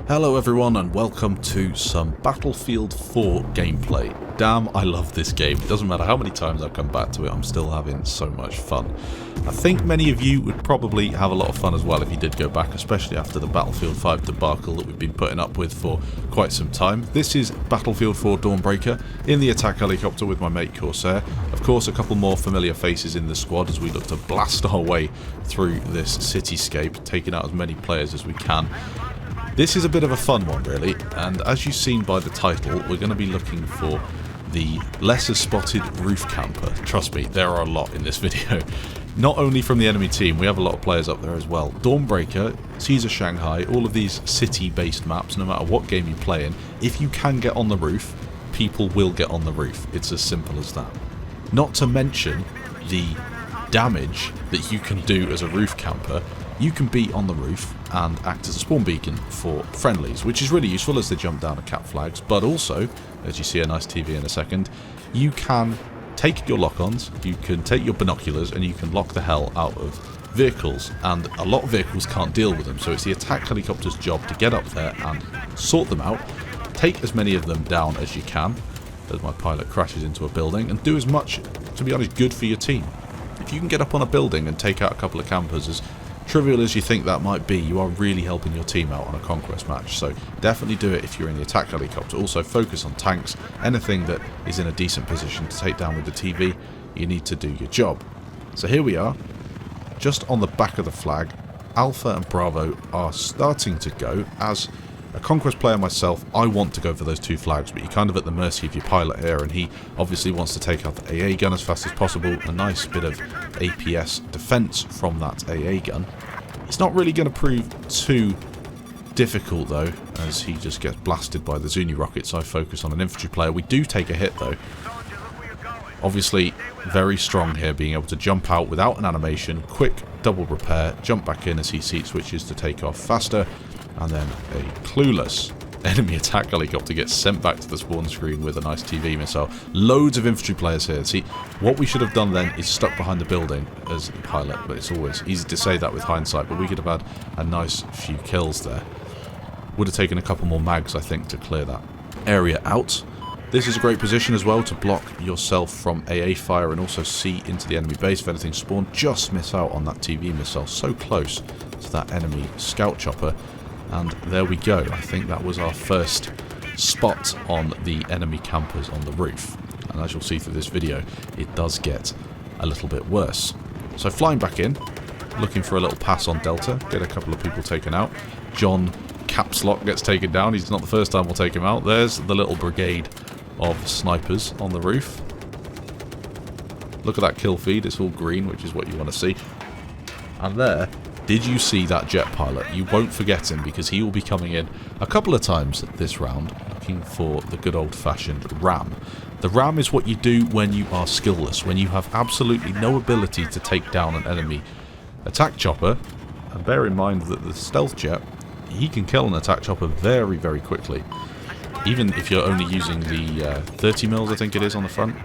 Hello everyone and welcome to some Battlefield 4 gameplay. Damn, I love this game. It doesn't matter how many times I've come back to it, I'm still having so much fun. I think many of you would probably have a lot of fun as well if you did go back, especially after the Battlefield 5 debacle that we've been putting up with for quite some time. This is Battlefield 4 Dawnbreaker in the attack helicopter with my mate Corsair. Of course, a couple more familiar faces in the squad as we look to blast our way through this cityscape, taking out as many players as we can. This is a bit of a fun one really, and as you've seen by the title, we're going to be looking for the lesser spotted roof camper. Trust me, there are a lot in this video. Not only from the enemy team, we have a lot of players up there as well. Dawnbreaker, Caesar Shanghai, all of these city-based maps, no matter what game you play in, if you can get on the roof, people will get on the roof. It's as simple as that. Not to mention the damage that you can do as a roof camper. You can be on the roof and act as a spawn beacon for friendlies, which is really useful as they jump down and cap flags, but also, as you see a nice TV in a second, you can take your lock-ons, you can take your binoculars, and you can lock the hell out of vehicles, and a lot of vehicles can't deal with them, so it's the attack helicopter's job to get up there and sort them out, take as many of them down as you can, as my pilot crashes into a building, and do as much, to be honest, good for your team. If you can get up on a building and take out a couple of campers, as trivial as you think that might be, you are really helping your team out on a conquest match, so definitely do it if you're in the attack helicopter. Also focus on tanks, anything that is in a decent position to take down with the TV, you need to do your job. So here we are, just on the back of the flag. Alpha and Bravo are starting to go. As a conquest player myself, I want to go for those two flags, but you're kind of at the mercy of your pilot here, and he obviously wants to take out the AA gun as fast as possible. A nice bit of APS defense from that AA gun. It's not really going to prove too difficult though, as he just gets blasted by the Zuni rockets. I focus on an infantry player. We do take a hit though. Obviously very strong here, being able to jump out without an animation, quick double repair, jump back in as he seat switches to take off faster. And then a clueless enemy attack helicopter gets sent back to the spawn screen with a nice TV missile. Loads of infantry players here. See, what we should have done then is stuck behind the building as the pilot, but it's always easy to say that with hindsight, but we could have had a nice few kills there. Would have taken a couple more mags, I think, to clear that area out. This is a great position as well to block yourself from AA fire and also see into the enemy base if anything spawned. Just miss out on that TV missile, so close to that enemy scout chopper. And there we go. I think that was our first spot on the enemy campers on the roof. And as you'll see through this video, it does get a little bit worse. So flying back in, looking for a little pass on Delta, get a couple of people taken out. John Caps Lock gets taken down. He's not the first time we'll take him out. There's the little brigade of snipers on the roof. Look at that kill feed. It's all green, which is what you want to see. And there, did you see that jet pilot? You won't forget him because he will be coming in a couple of times this round looking for the good old-fashioned ram. The ram is what you do when you are skillless, when you have absolutely no ability to take down an enemy attack chopper. And bear in mind that the stealth jet, he can kill an attack chopper very, very quickly. Even if you're only using the 30 mils, I think it is, on the front,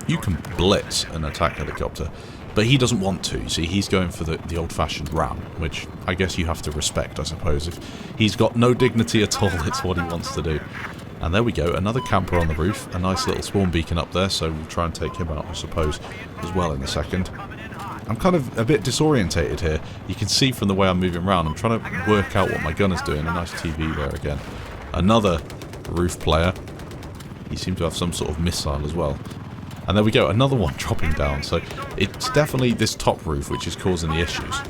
you can blitz an attack helicopter. But he doesn't want to, you see, he's going for the old-fashioned ram, which I guess you have to respect, I suppose. If he's got no dignity at all, it's what he wants to do. And there we go, another camper on the roof, a nice little spawn beacon up there, so we'll try and take him out, I suppose, as well in a second. I'm kind of a bit disorientated here. You can see from the way I'm moving around, I'm trying to work out what my gun is doing. A nice TV there again. Another roof player. He seemed to have some sort of missile as well. And there we go, another one dropping down. So it's definitely this top roof which is causing the issues.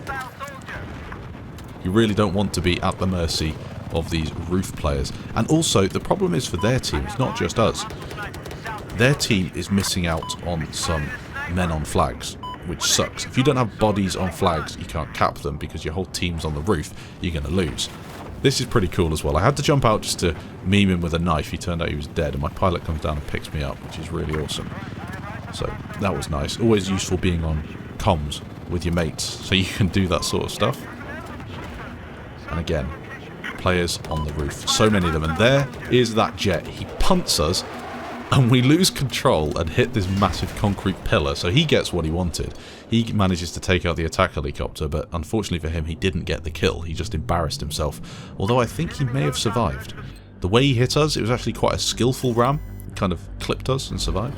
You really don't want to be at the mercy of these roof players. And also, the problem is for their team, it's not just us. Their team is missing out on some men on flags, which sucks. If you don't have bodies on flags, you can't cap them because your whole team's on the roof, you're going to lose. This is pretty cool as well. I had to jump out just to meme him with a knife. He turned out he was dead, and my pilot comes down and picks me up, which is really awesome. So that was nice. Always useful being on comms with your mates, so you can do that sort of stuff. And again, players on the roof. So many of them. And there is that jet. He punts us And we lose control and hit this massive concrete pillar, so he gets what he wanted. He manages to take out the attack helicopter, but unfortunately for him, he didn't get the kill. He just embarrassed himself, although I think he may have survived. The way he hit us, it was actually quite a skillful ram. He kind of clipped us and survived.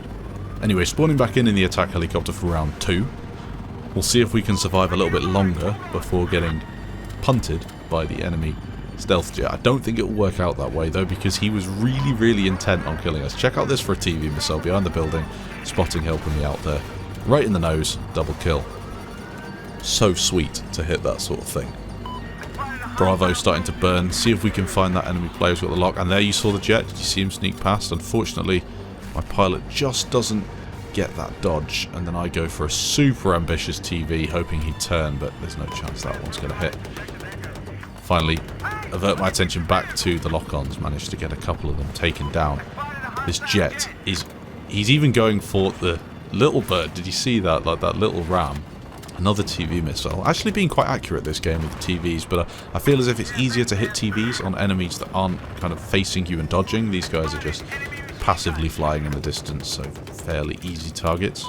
Anyway, spawning back in the attack helicopter for round 2. We'll see if we can survive a little bit longer before getting punted by the enemy stealth jet. I don't think it will work out that way though, because he was really, really intent on killing us. Check out this for a TV missile behind the building, spotting, helping me out there. Right in the nose, double kill. So sweet to hit that sort of thing. Bravo starting to burn. See if we can find that enemy player who's got the lock. And there you saw the jet. Did you see him sneak past? Unfortunately, my pilot just doesn't get that dodge. And then I go for a super ambitious TV, hoping he'd turn, but there's no chance that one's going to hit. Finally, avert my attention back to the lock-ons. Managed to get a couple of them taken down. This jet is... he's even going for the little bird. Did you see that? Like that little ram. Another TV missile. Actually being quite accurate this game with the TVs, but I feel as if it's easier to hit TVs on enemies that aren't kind of facing you and dodging. These guys are just passively flying in the distance, so fairly easy targets.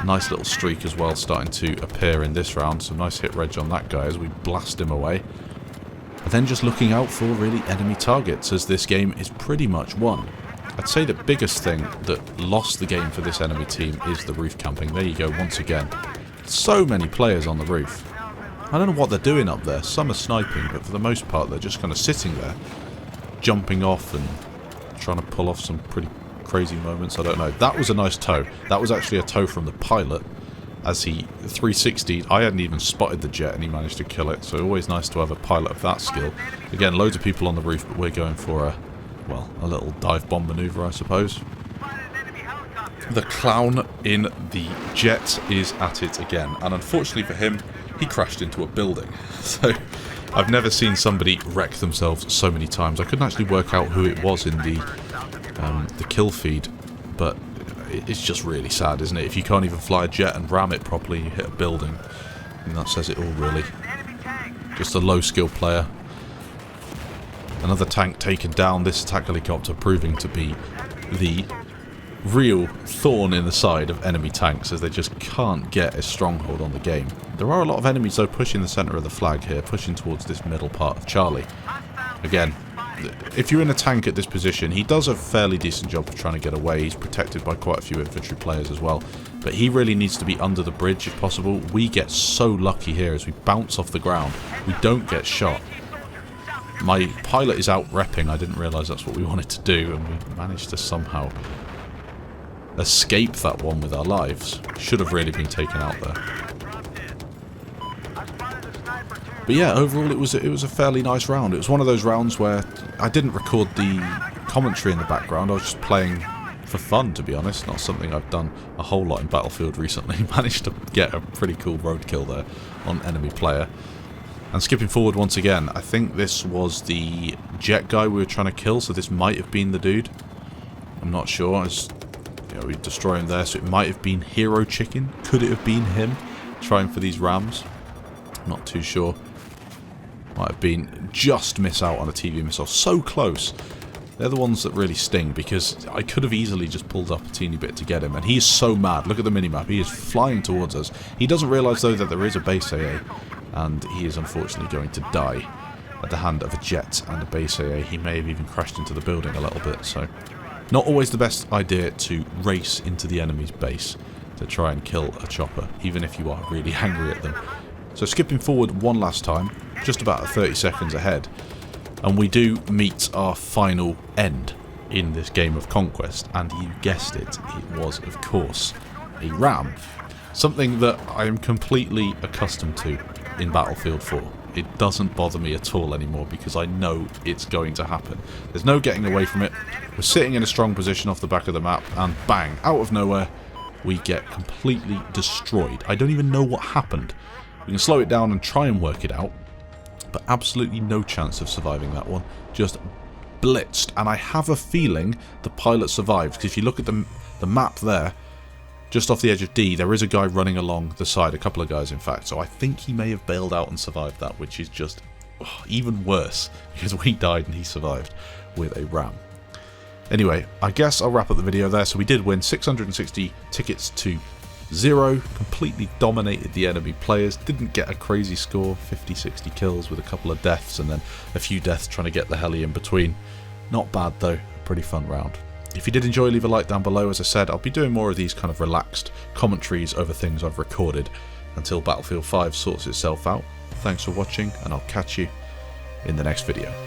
Nice little streak as well starting to appear in this round. Some nice hit reg on that guy as we blast him away. And then just looking out for really enemy targets, as this game is pretty much won. I'd say the biggest thing that lost the game for this enemy team is the roof camping. There you go once again. So many players on the roof. I don't know what they're doing up there. Some are sniping, but for the most part they're just kind of sitting there, jumping off and trying to pull off some pretty crazy moments. I don't know. That was a nice tow. That was actually a tow from the pilot as he 360'd. I hadn't even spotted the jet and he managed to kill it, so always nice to have a pilot of that skill. Again, loads of people on the roof, but we're going for a, well, a little dive bomb maneuver, I suppose. The clown in the jet is at it again, and unfortunately for him, he crashed into a building. So I've never seen somebody wreck themselves so many times. I couldn't actually work out who it was in the kill feed, but it's just really sad, isn't it? If you can't even fly a jet and ram it properly, you hit a building, and that says it all, really. Just a low-skill player. Another tank taken down. This attack helicopter proving to be the real thorn in the side of enemy tanks, as they just can't get a stronghold on the game. There are a lot of enemies though pushing the centre of the flag here, pushing towards this middle part of Charlie. Again, if you're in a tank at this position, he does a fairly decent job of trying to get away. He's protected by quite a few infantry players as well, but he really needs to be under the bridge if possible. We get so lucky here as we bounce off the ground. We don't get shot. My pilot is out repping. I didn't realise that's what we wanted to do, and we managed to somehow escape that one with our lives. Should have really been taken out there. But yeah, overall it was a fairly nice round. It was one of those rounds where I didn't record the commentary in the background. I was just playing for fun, to be honest. Not something I've done a whole lot in Battlefield recently. Managed to get a pretty cool roadkill there on enemy player. And skipping forward once again, I think this was the jet guy we were trying to kill, so this might have been the dude. I'm not sure. We destroy him there, so it might have been Hero Chicken. Could it have been him trying for these rams? Not too sure. Might have been just miss out on a TV missile. So close. They're the ones that really sting, because I could have easily just pulled up a teeny bit to get him, and he is so mad. Look at the minimap. He is flying towards us. He doesn't realise though that there is a base AA, and he is unfortunately going to die at the hand of a jet and a base AA. He may have even crashed into the building a little bit, so not always the best idea to race into the enemy's base to try and kill a chopper, even if you are really angry at them. So skipping forward one last time, just about 30 seconds ahead, and we do meet our final end in this game of conquest, and you guessed it, it was of course a ram. Something that I am completely accustomed to in Battlefield 4. It doesn't bother me at all anymore because I know it's going to happen. There's no getting away from it. We're sitting in a strong position off the back of the map, and bang, out of nowhere, we get completely destroyed. I don't even know what happened. We can slow it down and try and work it out, but absolutely no chance of surviving that one. Just blitzed, and I have a feeling the pilot survived, because if you look at the map there, just off the edge of D, there is a guy running along the side, a couple of guys in fact, so I think he may have bailed out and survived that, which is just even worse, because we died and he survived with a ram. Anyway, I guess I'll wrap up the video there. So we did win 660 tickets to 0, completely dominated the enemy players, didn't get a crazy score, 50-60 kills with a couple of deaths and then a few deaths trying to get the heli in between. Not bad though, a pretty fun round. If you did enjoy, leave a like down below. As I said, I'll be doing more of these kind of relaxed commentaries over things I've recorded until Battlefield 5 sorts itself out. Thanks for watching, and I'll catch you in the next video.